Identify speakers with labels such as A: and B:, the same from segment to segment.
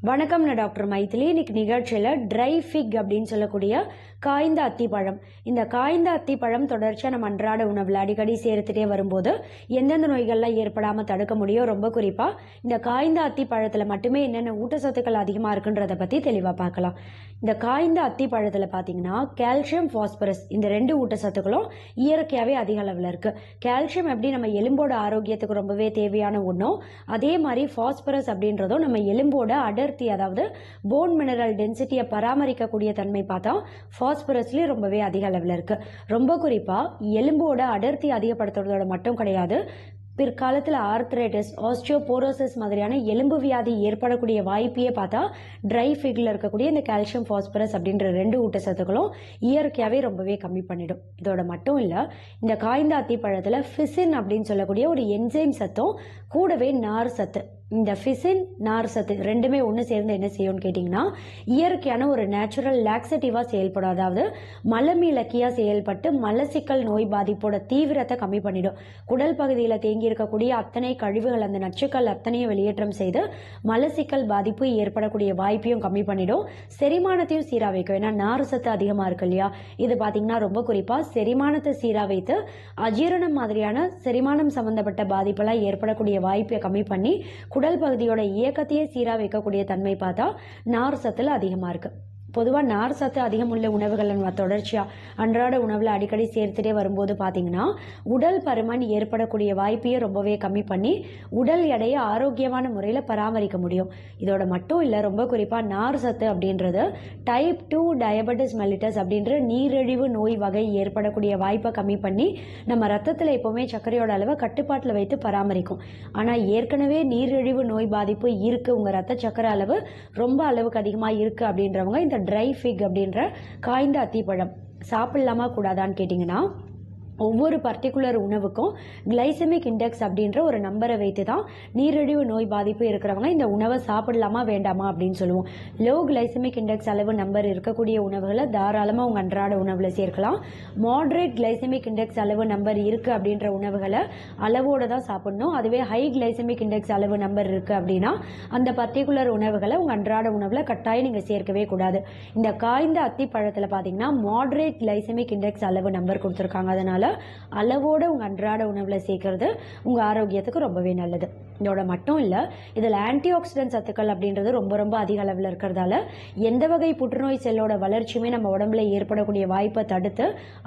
A: வணக்கம், நான் டாக்டர் மைதிலி. இன்னைக்கு நிகழ்ச்சியில் ட்ரை ஃபிக் அப்படின்னு சொல்லக்கூடிய காய்ந்த அத்திப்பழம். இந்த காய்ந்த அத்திப்பழம் தொடர்ச்சியாக நம்ம அன்றாட உணவில் அடிக்கடி சேர்த்துட்டே வரும்போது எந்தெந்த நோய்கள்லாம் ஏற்படாமல் தடுக்க முடியும், ரொம்ப குறிப்பாக இந்த காய்ந்த அத்திப்பழத்தில் மட்டுமே என்னென்ன ஊட்டச்சத்துக்கள் அதிகமாக இருக்குன்றதை பற்றி தெளிவாக பார்க்கலாம். இந்த காய்ந்த அத்திப்பழத்தில் பார்த்தீங்கன்னா கால்சியம், பாஸ்பரஸ் இந்த ரெண்டு ஊட்டச்சத்துக்களும் இயற்கையாகவே அதிக அளவில் இருக்குது. கால்சியம் எப்படி நம்ம எலும்போட ஆரோக்கியத்துக்கு ரொம்பவே தேவையான ஒன்றும், அதே மாதிரி பாஸ்பரஸ் அப்படின்றதும் நம்ம எலும்போட அதாவது போன் மினரல் டென்சிட்டியை பராமரிக்கக்கூடிய தன்மை பார்த்தா பாஸ்பரஸ்லயும் ரொம்பவே அதிக அளவில் இருக்கு. ரொம்ப குறிப்பா எலும்போட அடர்த்தி அதிகப்படுத்துறதோட மட்டும் கிடையாது, பிற்காலத்தில் ஆர்த்ரைட்டிஸ், ஆஸ்டியோபோரோசிஸ் மாதிரியான எலும்பு வியாதி ஏற்படக்கூடிய வாய்ப்பையே பார்த்தா ட்ரை ஃபிக்ல இருக்கக்கூடிய இந்த கால்சியம், பாஸ்பரஸ் அப்படின்ற ரெண்டு ஊட்டச்சத்துக்களும் இயற்கையாகவே ரொம்பவே கம்மி பண்ணிடும். இதோட மட்டும் இல்லை, இந்த காய்ந்த அத்திப்பழத்தில் ஃபிசின் அப்படின்னு சொல்லக்கூடிய ஒரு என்சைம் சத்தும் கூடவே நார் சத்து, இந்த ஃபிசின் நார் சத்து ரெண்டுமே ஒன்று சேர்ந்து என்ன செய்யும்னு கேட்டிங்கன்னா இயற்கையான ஒரு நேச்சுரல் லாக்ஸேட்டிவாக செயல்படும். அதாவது மலமிளக்கியாக செயல்பட்டு மலச்சிக்கல் நோய் பாதிப்போட தீவிரத்தை கம்மி பண்ணிடும். குடல் பகுதியில் தேங்கி இருக்கக்கூடிய அத்தனை கழிவுகள், அந்த நச்சுக்கள் அத்தனையும் வெளியேற்றம் செய்து மலச்சிக்கல் பாதிப்பு ஏற்படக்கூடிய வாய்ப்பையும் கம்மி பண்ணிடும். செரிமானத்தையும் சீராக வைக்கும். ஏன்னா நார் சத்து அதிகமாக இருக்கு இல்லையா, இது பார்த்தீங்கன்னா ரொம்ப குறிப்பாக செரிமானத்தை சீராக வைத்து அஜீரணம் மாதிரியான செரிமானம் சம்பந்தப்பட்ட பாதிப்பெல்லாம் ஏற்படக்கூடிய வாய்ப்பை கம்மி பண்ணி குடல் பகுதியோட இயக்கத்தையே சீராக வைக்கக்கூடிய தன்மை பார்த்தா நார் சத்துல அதிகமாக இருக்கு. பொதுவாக நார் சத்து அதிகம் உள்ள உணவுகள் நம்ம தொடர்ச்சியாக அன்றாட உணவில் அடிக்கடி சேர்த்துட்டே வரும்போது பார்த்தீங்கன்னா உடல் பருமன் ஏற்படக்கூடிய வாய்ப்பையே ரொம்பவே கம்மி பண்ணி உடல் எடையை ஆரோக்கியமான முறையில் பராமரிக்க முடியும். இதோட மட்டும் இல்லை, ரொம்ப குறிப்பாக நார் சத்து அப்படின்றது டைப் 2 டயபெட்டிஸ் மெலிட்டஸ் அப்படின்ற நீரிழிவு நோய் வகை ஏற்படக்கூடிய வாய்ப்பை கம்மி பண்ணி நம்ம ரத்தத்தில் எப்போவுமே சர்க்கரையோட அளவை கட்டுப்பாட்டில் வைத்து பராமரிக்கும். ஆனால் ஏற்கனவே நீரிழிவு நோய் பாதிப்பு இருக்குது, உங்கள் ரத்த சர்க்கரை அளவு ரொம்ப அளவுக்கு அதிகமாக இருக்குது அப்படின்றவங்க இந்த ட்ரை ஃபிக் அப்படின்ற காய்ந்த அத்திப்பழம் சாப்பிடலாமா கூடாதான்னு கேட்டிங்கன்னா, ஒவ்வொரு பர்டிகுலர் உணவுக்கும் கிளைசமிக் இண்டெக்ஸ் அப்படின்ற ஒரு நம்பரை வைத்து தான் நீரிழிவு நோய் பாதிப்பு இருக்கிறவங்க இந்த உணவை சாப்பிடலாமா வேண்டாமா அப்படின்னு சொல்லுவோம். லோ கிளைசமிக் இண்டெக்ஸ் அளவு நம்பர் இருக்கக்கூடிய உணவுகளை தாராளமாக உங்கள் அன்றாட உணவில் சேர்க்கலாம். மாடரேட் கிளைசமிக் இண்டெக்ஸ் அளவு நம்பர் இருக்குது அப்படின்ற உணவுகளை அளவோடு தான் சாப்பிடணும். அதுவே ஹை கிளைசமிக் இண்டெக்ஸ் அளவு நம்பர் இருக்குது அப்படின்னா அந்த பர்டிகுலர் உணவுகளை உங்கள் அன்றாட உணவில் கட்டாயம் நீங்கள் சேர்க்கவே கூடாது. இந்த காய்ந்த அத்திப்பழத்தில் பார்த்தீங்கன்னா மாடரேட் கிளைசமிக் இண்டெக்ஸ் அளவு நம்பர் கொடுத்துருக்காங்க. அதனால அளவோட உங்க அன்றாட உணவுல சேர்க்கிறது உங்க ஆரோக்கியத்துக்கு ரொம்பவே நல்லது. இதோட மட்டும் இல்ல, இதில் ஆன்டி ஆக்சிடென்ட் சத்துக்கள் அப்படின்றது ரொம்ப ரொம்ப அதிக அளவில் இருக்கிறதால எந்த வகை புற்றுநோய் செல்லோட வளர்ச்சியுமே நம்ம உடம்புல ஏற்படக்கூடிய வாய்ப்பை தடுத்து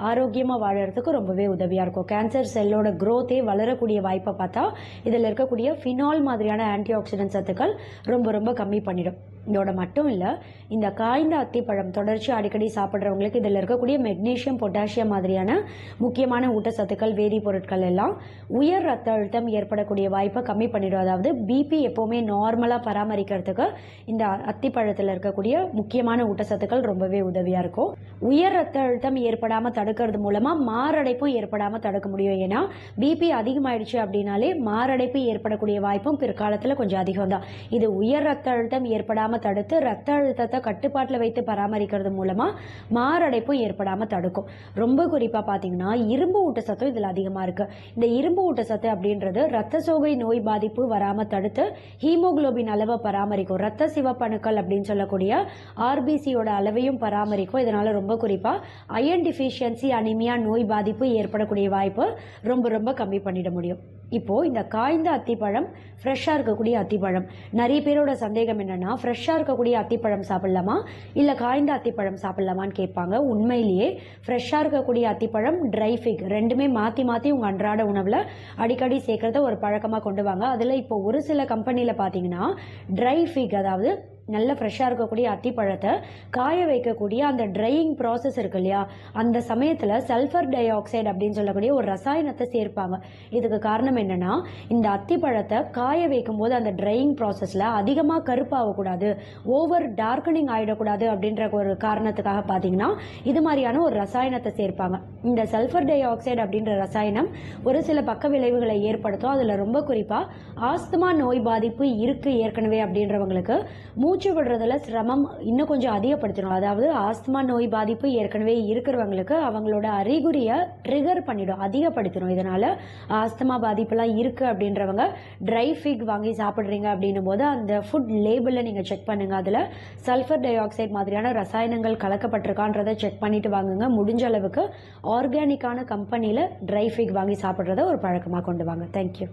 A: ஆரோக்கியமா வாழறதுக்கு ரொம்பவே உதவியா இருக்கும். கேன்சர் செல்லோட குரோத்தே வளரக்கூடிய வாய்ப்பை பார்த்தா இதில் இருக்கக்கூடிய ஃபினால் மாதிரியான ஆன்டி ஆக்சிடென்ட் சத்துக்கள் ரொம்ப ரொம்ப கம்மி பண்ணிடும். இதோட மட்டும் இல்லை, இந்த காய்ந்த அத்திப்பழம் தொடர்ச்சி அடிக்கடி சாப்பிட்றவங்களுக்கு இதில் இருக்கக்கூடிய மெக்னீசியம், பொட்டாசியம் மாதிரியான முக்கியமான ஊட்டச்சத்துக்கள், வேதிப்பொருட்கள் எல்லாம் உயர் ரத்த அழுத்தம் ஏற்படக்கூடிய வாய்ப்பை கம்மி பண்ணிடும். அதாவது பிபி எப்போவுமே நார்மலாக பராமரிக்கிறதுக்கு இந்த அத்திப்பழத்தில் இருக்கக்கூடிய முக்கியமான ஊட்டச்சத்துக்கள் ரொம்பவே உதவியாக இருக்கும். உயர் ரத்த அழுத்தம் ஏற்படாமல் தடுக்கிறது மூலமாக மாரடைப்பும் ஏற்படாமல் தடுக்க முடியும். ஏன்னா பிபி அதிகமாயிடுச்சு அப்படின்னாலே மாரடைப்பு ஏற்படக்கூடிய வாய்ப்பும் பிற்காலத்தில் கொஞ்சம் அதிகம் தான். இது உயர் ரத்த அழுத்தம் ஏற்படாமல் தடுத்து ரத்த அழுத்தத்தை கட்டுப்பாட்டில் வைத்து பராமரிக்கிறது மூலமா மாரடைப்பும் ஏற்படாம தடுக்கும். ரொம்ப குறிப்பா பாத்தீங்கன்னா இரும்பு ஊட்டச்சத்து இதுல அதிகமா இருக்கு. இந்த இரும்பு ஊட்டச்சத்து அப்படின்றது ரத்த சோகை நோய் பாதிப்பு வராம தடுத்து ஹீமோகுளோபின் அளவை பராமரிக்கும். ரத்த சிவப்பணுக்கள் அப்படின்னு சொல்லக்கூடிய ஆர்பிசியோட அளவையும் பராமரிக்கும். இதனால ரொம்ப குறிப்பா அயர்ன் டிஃபிஷியன்சி, அனிமியா நோய் பாதிப்பு ஏற்படக்கூடிய வாய்ப்பு ரொம்ப ரொம்ப கம்மி பண்ணிட முடியும். இப்போ இந்த காய்ந்த அத்திப்பழம், ஃப்ரெஷ்ஷாக இருக்கக்கூடிய அத்திப்பழம், நிறைய பேரோட சந்தேகம் என்னன்னா ஃப்ரெஷ்ஷாக இருக்கக்கூடிய அத்திப்பழம் சாப்பிடலாமா இல்லை காய்ந்த அத்திப்பழம் சாப்பிடலாமான்னு கேட்பாங்க. உண்மையிலேயே ஃப்ரெஷ்ஷாக இருக்கக்கூடிய அத்திப்பழம், ட்ரை ஃபிக் ரெண்டுமே மாற்றி மாற்றி உங்கள் அன்றாட உணவில் அடிக்கடி சேர்க்கறத ஒரு பழக்கமாக கொண்டு வாங்க. அதில் இப்போ ஒரு சில கம்பெனியில் பார்த்தீங்கன்னா ட்ரை ஃபிக், அதாவது நல்ல ஃப்ரெஷ்ஷாக இருக்கக்கூடிய அத்திப்பழத்தை காய வைக்கக்கூடிய அந்த ட்ரையிங் ப்ராசஸ் இருக்கு இல்லையா, அந்த சமயத்தில் சல்ஃபர் டை ஆக்சைடு அப்படின்னு சொல்லக்கூடிய ஒரு ரசாயனத்தை சேர்ப்பாங்க. இதுக்கு காரணம் என்னன்னா, இந்த அத்திப்பழத்தை காய வைக்கும் போது அந்த ட்ரையிங் ப்ராசஸில் அதிகமாக கருப்பாகக்கூடாது, ஓவர் டார்க்கனிங் ஆகிடக்கூடாது அப்படின்ற ஒரு காரணத்துக்காக பார்த்தீங்கன்னா இது மாதிரியான ஒரு ரசாயனத்தை சேர்ப்பாங்க. இந்த சல்ஃபர் டை ஆக்சைடு அப்படின்ற ரசாயனம் ஒரு சில பக்க விளைவுகளை ஏற்படுத்தும். அதில் ரொம்ப குறிப்பாக ஆஸ்துமா நோய் பாதிப்பு இருக்கு ஏற்கனவே அப்படின்றவங்களுக்கு மூச்சு விடுறதுல சிரமம் இன்னும் கொஞ்சம் அதிகப்படுத்திடும். அதாவது ஆஸ்துமா நோய் பாதிப்பு ஏற்கனவே இருக்கிறவங்களுக்கு அவங்களோட அறிகுறியை ட்ரிகர் பண்ணிடும், அதிகப்படுத்திடும். இதனால ஆஸ்துமா பாதிப்புலாம் இருக்கு அப்படின்றவங்க ட்ரை ஃபிக் வாங்கி சாப்பிட்றீங்க அப்படின்னும் போது அந்த ஃபுட் லேபிளில் நீங்கள் செக் பண்ணுங்க. அதில் சல்ஃபர் டை ஆக்சைடு மாதிரியான ரசாயனங்கள் கலக்கப்பட்டிருக்கான்றதை செக் பண்ணிட்டு வாங்குங்க. முடிஞ்ச அளவுக்கு ஆர்கானிக்கான கம்பெனியில் ட்ரை ஃபிக் வாங்கி சாப்பிட்றத ஒரு பழக்கமாக கொண்டு வாங்க. தேங்க்யூ.